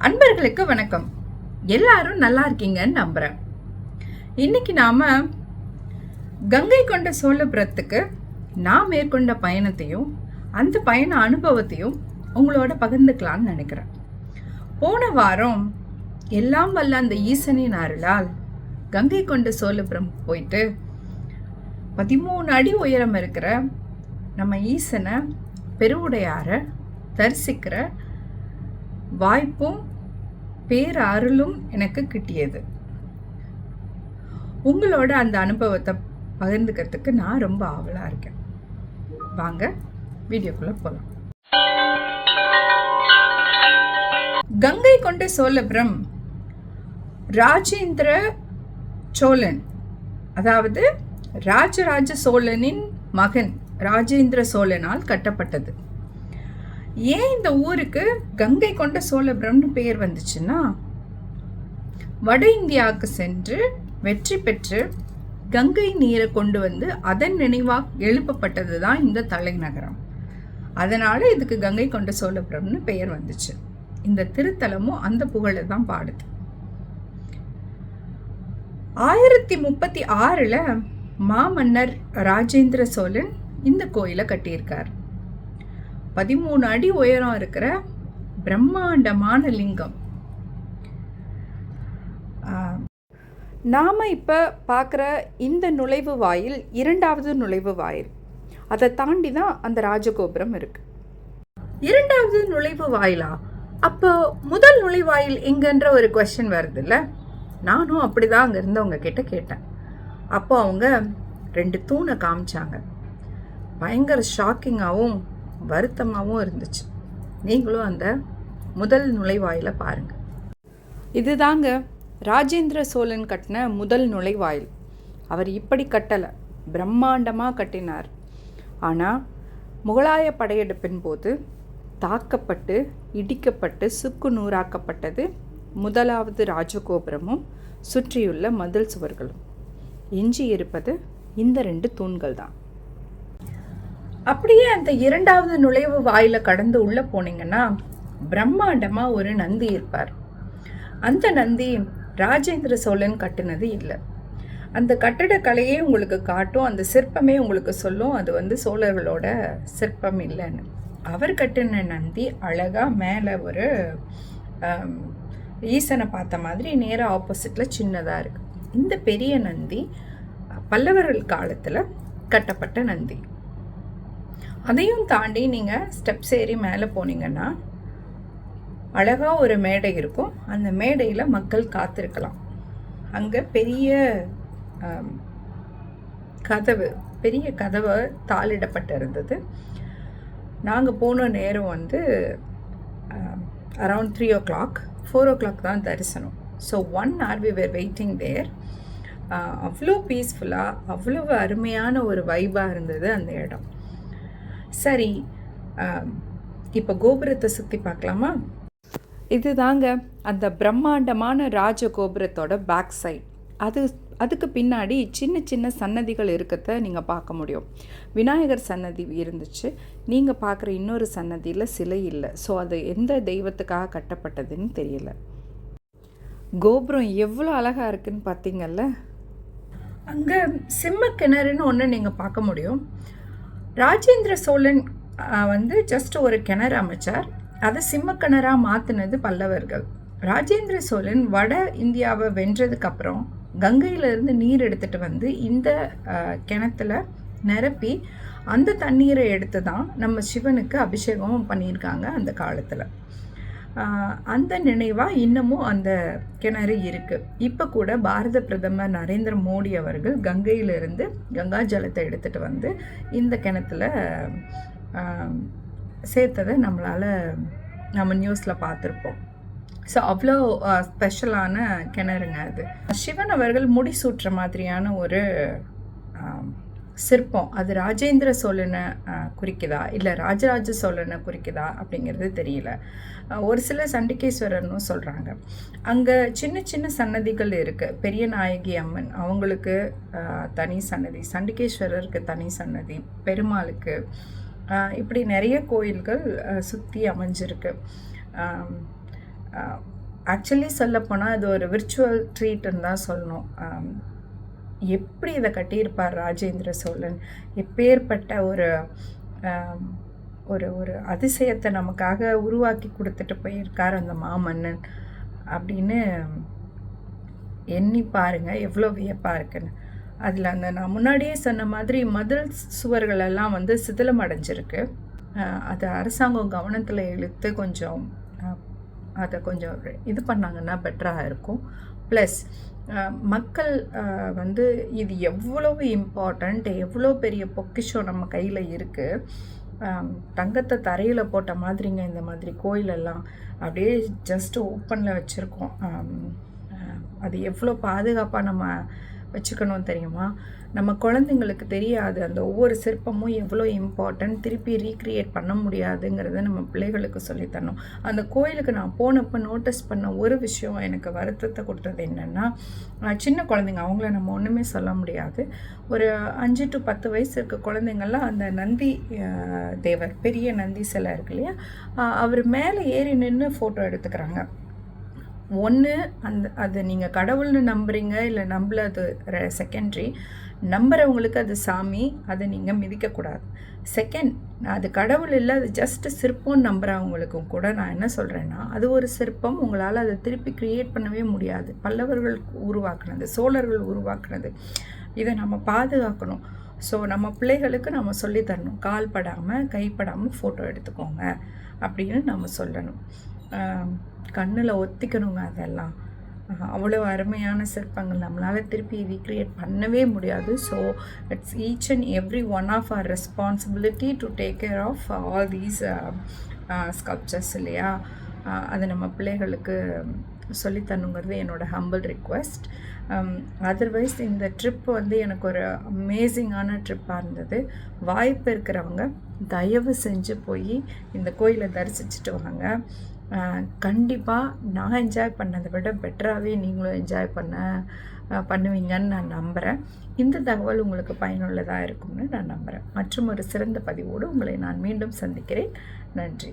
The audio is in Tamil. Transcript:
அன்பர்களுக்கு வணக்கம். எல்லாரும் நல்லா இருக்கீங்கன்னு நம்புறேன். இன்னைக்கு நாம கங்கை கொண்ட சோழபுரத்துக்கு நான் மேற்கொண்ட பயணத்தையும் அந்த பயண அனுபவத்தையும் உங்களோட பகிர்ந்துக்கலான்னு நினைக்கிறேன். போன வாரம் எல்லாம் வல்ல அந்த ஈசனின் அருளால் கங்கை கொண்ட சோழபுரம் போயிட்டு 13 அடி உயரம் இருக்கிற நம்ம ஈசனை பெருவுடையார தரிசிக்கிற வாய்ப்பும் பேர் அருளும் எனக்கு கிட்டியது. உங்களோட அந்த அனுபவத்தை பகிர்ந்துக்கிறதுக்கு நான் ரொம்ப ஆவலா இருக்கேன். வாங்க வீடியோக்குள்ள போலாம். கங்கை கொண்ட சோழபுரம் ராஜேந்திர சோழன், அதாவது ராஜராஜ சோழனின் மகன் ராஜேந்திர சோழனால் கட்டப்பட்டது. ஏன் இந்த ஊருக்கு கங்கை கொண்ட சோழபுரம்னு பெயர் வந்துச்சுன்னா, வட இந்தியாவுக்கு சென்று வெற்றி பெற்று கங்கை நீரை கொண்டு வந்து அதன் நினைவாக எழுப்பப்பட்டது தான் இந்த தலைநகரம். அதனால இதுக்கு கங்கை கொண்ட சோழபுரம்னு பெயர் வந்துச்சு. இந்த திருத்தலமும் அந்த புகழை தான் பாடுது. 1036 மாமன்னர் ராஜேந்திர சோழன் இந்த கோயிலை கட்டியிருக்கார். 13 அடி உயரம் இருக்கிற பிரம்மாண்டமான லிங்கம். நாம இப்ப பார்க்குற இந்த நுழைவு வாயில் 2வது நுழைவு வாயில். அதை தாண்டி தான் அந்த ராஜகோபுரம் இருக்கு. 2வது நுழைவு வாயிலா? அப்போ முதல் நுழைவாயில் எங்கன்ற ஒரு கொஸ்டின் வருது இல்ல. நானும் அப்படிதான் அங்க இருந்தவங்க கிட்ட கேட்டேன். அப்போ அவங்க 2 தூணை காமிச்சாங்க. பயங்கர ஷாக்கிங்காகவும் வருத்தமாகவும் இருந்துச்சு. நீங்களும் அந்த முதல் நுழைவாயில பாருங்க. இதுதாங்க ராஜேந்திர சோழன் கட்டின முதல் நுழைவாயில். அவர் இப்படி கட்டலை, பிரம்மாண்டமாக கட்டினார். ஆனால் முகலாய படையெடுப்பின் போது தாக்கப்பட்டு இடிக்கப்பட்டு சுக்கு நூறாக்கப்பட்டது முதலாவது ராஜகோபுரமும் சுற்றியுள்ள மதில் சுவர்களும். எஞ்சி இருப்பது இந்த 2 தூண்கள் தான். அப்படியே அந்த 2வது நுழைவு வாயில கடந்து உள்ள போனீங்கன்னா பிரம்மாண்டமா ஒரு நந்தி இருப்பார். அந்த நந்தி ராஜேந்திர சோழன் கட்டினது இல்லை. அந்த கட்டிடக்கலையே உங்களுக்கு காட்டும், அந்த சிற்பமே உங்களுக்கு சொல்லும் அது சோழர்களோட சிற்பம் இல்லைன்னு. அவர் கட்டின நந்தி அழகா மேல ஒரு ஈசனை பார்த்த மாதிரி நேரா ஆப்போசிட்ல சின்னதா இருக்கு. இந்த பெரிய நந்தி பல்லவர்கள் காலத்துல கட்டப்பட்ட நந்தி. அதையும் தாண்டி நீங்கள் ஸ்டெப்ஸ் ஏறி மேலே போனீங்கன்னா அழகாக ஒரு மேடை இருக்கும். அந்த மேடையில் மக்கள் காத்திருக்கலாம். அங்கே பெரிய கதவு தாளிடப்பட்டு இருந்தது. நாங்கள் போன நேரம் அரவுண்ட் 3 o'clock 4 o'clock தான் தரிசனம். So 1 hour we were waiting there. அவ்வளோ பீஸ்ஃபுல்லாக அவ்வளோ அருமையான ஒரு வைபாக இருந்தது அந்த இடம். சரி, இப்போ கோபுரத்தை சுற்றி பார்க்கலாமா? இதுதாங்க அந்த பிரம்மாண்டமான ராஜகோபுரத்தோட பேக் சைட். அதுக்கு பின்னாடி சின்ன சின்ன சன்னதிகள் இருக்கிறத நீங்கள் பார்க்க முடியும். விநாயகர் சன்னதி இருந்துச்சு. நீங்கள் பார்க்குற இன்னொரு சன்னதியில் சிலை இல்லை. ஸோ அது எந்த தெய்வத்துக்காக கட்டப்பட்டதுன்னு தெரியல. கோபுரம் எவ்வளோ அழகாக இருக்குன்னு பார்த்தீங்கல்ல. அங்கே சிம்ம கிணறுன்னு ஒன்று நீங்கள் பார்க்க முடியும். ராஜேந்திர சோழன் ஜஸ்ட் ஒரு கிணறு அமைச்சார். அதை சிம்ம கிணறா மாற்றினது பல்லவர்கள். ராஜேந்திர சோழன் வட இந்தியாவை வென்றதுக்கு அப்புறம் கங்கையிலிருந்து நீர் எடுத்துட்டு இந்த கிணத்துல நிரப்பி அந்த தண்ணீரை எடுத்து தான் நம்ம சிவனுக்கு அபிஷேகம் பண்ணியிருக்காங்க அந்த காலத்தில். அந்த நினைவாக இன்னமும் அந்த கிணறு இருக்குது. இப்போ கூட பாரத பிரதமர் நரேந்திர மோடி அவர்கள் கங்கையிலிருந்து கங்கா ஜலத்தை எடுத்துகிட்டு இந்த கிணத்துல சேர்த்ததை நம்ம நியூஸில் பார்த்துருப்போம். ஸோ அவ்வளோ ஸ்பெஷலான கிணறுங்க அது. சிவன் அவர்கள் முடிசூட்டுற மாதிரியான ஒரு சிற்பம். அது ராஜேந்திர சோழனை குறிக்குதா இல்லை ராஜராஜ சோழனை குறிக்குதா அப்படிங்கிறது தெரியல. ஒரு சில சண்டிகேஸ்வரர்னு சொல்கிறாங்க. அங்கே சின்ன சின்ன சன்னதிகள் இருக்குது. பெரிய நாயகி அம்மன் அவங்களுக்கு தனி சன்னதி, சண்டிகேஸ்வரருக்கு தனி சன்னதி, பெருமாளுக்கு, இப்படி நிறைய கோயில்கள் சுற்றி அமைஞ்சிருக்கு. ஆக்சுவலி சொல்லப்போனால் இது ஒரு விர்ச்சுவல் ட்ரீட்டுன்னு தான் சொல்லணும். எப்படி இதை கட்டியிருப்பார் ராஜேந்திர சோழன், எப்பேற்பட்ட ஒரு ஒரு ஒரு அதிசயத்தை நமக்காக உருவாக்கி கொடுத்துட்டு போயிருக்கார் அந்த மாமன்னன் அப்படின்னு எண்ணி பாருங்கள் எவ்வளோ வியப்பாக இருக்குன்னு. அதில் அந்த நான் முன்னாடியே சொன்ன மாதிரி மதில் சுவர்கள் எல்லாம் வந்து சிதிலம் அடைஞ்சிருக்கு. அதை அரசாங்கம் கவனத்தில் இழுத்து கொஞ்சம் அதை கொஞ்சம் இது பண்ணாங்கன்னா பெட்டராக இருக்கும். ப்ளஸ் மக்கள் வந்து இது எவ்வளவு இம்பார்ட்டண்ட், எவ்வளோ பெரிய பொக்கிஷம் நம்ம கையில் இருக்குது. தங்கத்தை தரையில் போட்ட மாதிரிங்க இந்த மாதிரி கோயிலெல்லாம் அப்படியே ஜஸ்ட்டு ஓப்பனில் வச்சுருக்கோம். அது எவ்வளோ பாதுகாப்பாக நம்ம வச்சுக்கணும் தெரியுமா? நம்ம குழந்தைங்களுக்கு தெரியாது அந்த ஒவ்வொரு சிற்பமும் எவ்வளோ இம்பார்ட்டன்ட், திருப்பி ரீக்ரியேட் பண்ண முடியாதுங்கிறத நம்ம பிள்ளைகளுக்கு சொல்லித்தரணும். அந்த கோயிலுக்கு நான் போனப்போ நோட்டீஸ் பண்ண ஒரு விஷயம் எனக்கு வருத்தத்தை கொடுத்தது என்னென்னா, சின்ன குழந்தைங்க, அவங்கள நம்ம ஒன்றுமே சொல்ல முடியாது, ஒரு 5 to 10 வயசு இருக்க குழந்தைங்கள்லாம் அந்த நந்தி தேவர், பெரிய நந்தி சிலை இருக்கு இல்லையா, அவர் மேலே ஏறி நின்று ஃபோட்டோ எடுத்துக்கிறாங்க. ஒன்று அது நீங்கள் கடவுள்னு நம்புறீங்க இல்லை நம்பல, அது செகண்டரி. நம்புறவங்களுக்கு அது சாமி, அதை நீங்கள் மிதிக்கக்கூடாது. செகண்ட், அது கடவுள் இல்லை, அது ஜஸ்ட்டு சிற்பம் நம்புகிறவங்களுக்கும் கூட நான் என்ன சொல்கிறேன்னா, அது ஒரு சிற்பம், உங்களால் அதை திருப்பி க்ரியேட் பண்ணவே முடியாது. பல்லவர்கள் உருவாக்குனது, சோழர்கள் உருவாக்குனது, இதை நம்ம பாதுகாக்கணும். ஸோ நம்ம பிள்ளைகளுக்கு நம்ம சொல்லித்தரணும், கால் படாமல் கைப்படாமல் ஃபோட்டோ எடுத்துக்கோங்க அப்படின்னு நம்ம சொல்லணும். கண்ணில் ஒத்திக்கணுங்க அதெல்லாம். அவ்வளோ அருமையான சிற்பங்கள் நம்மளால் திருப்பி ரீக்ரியேட் பண்ணவே முடியாது. So it's each and every one of our responsibility to take care of all these sculptures இல்லையா. அது நம்ம பிள்ளைகளுக்கு சொல்லித்தரணுங்கிறது என்னோடய ஹம்பிள் ரிக்வெஸ்ட். அதர்வைஸ் இந்த ட்ரிப் வந்து எனக்கு ஒரு அமேசிங்கான ட்ரிப்பாக இருந்தது. வாய்ப்பு இருக்கிறவங்க தயவு செஞ்சு போய் இந்த கோயிலை தரிசிச்சுட்டு வாங்க. கண்டிப்பாக நான் என்ஜாய் பண்ணதை விட பெட்டராகவே நீங்களும் என்ஜாய் பண்ணுவீங்கன்னு நான் நம்புகிறேன். இந்த தகவல் உங்களுக்கு பயனுள்ளதாக இருக்கும்னு நான் நம்புகிறேன். மற்றும் ஒரு சிறந்த பதிவோடு உங்களை நான் மீண்டும் சந்திக்கிறேன். நன்றி.